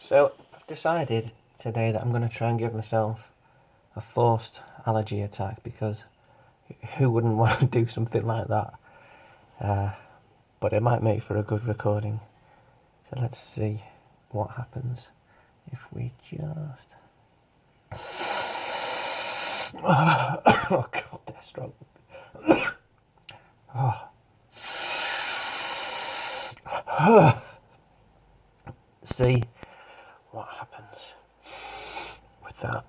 So I've decided today that I'm going to try and give myself a forced allergy attack because who wouldn't want to do something like that? But it might make for a good recording. So let's see what happens if we just... Oh god, they're strong. See what happens with that.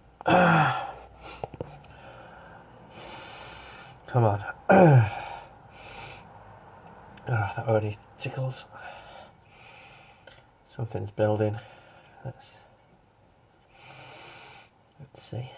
Come on. That already tickles. Something's building. Let's see.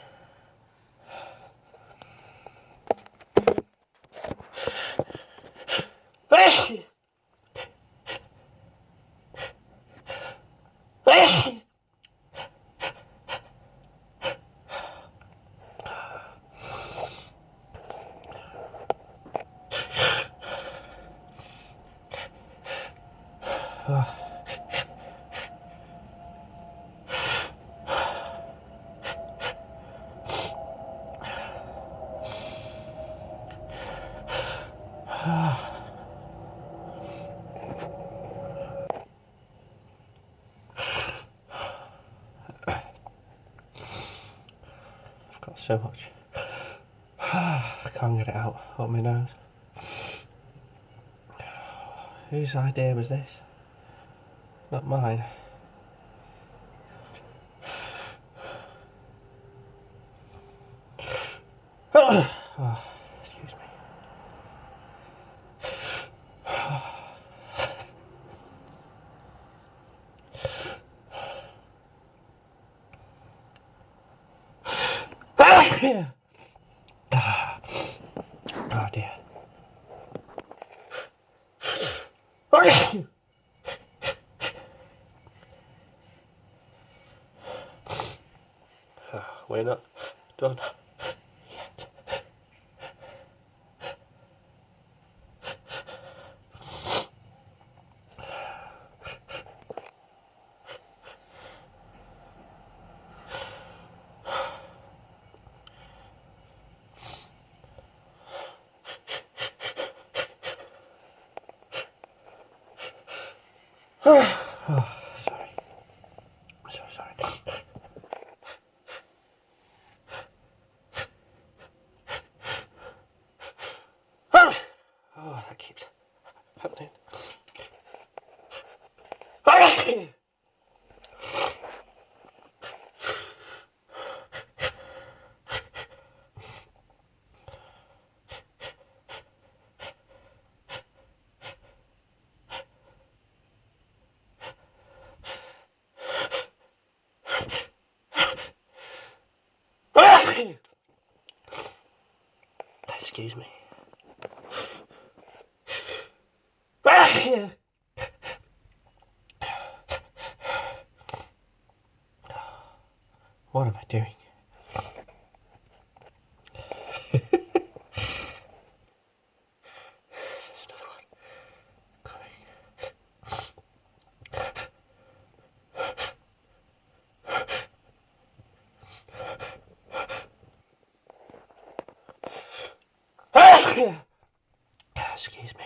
I've got so much. I can't get it out of my nose. Whose idea was this? Not mine. Oh, excuse me. Oh dear. We're not done yet. Oh, sorry. I'm so sorry. Oh, that keeps happening. Excuse me. What am I doing? There's another one coming. Excuse me.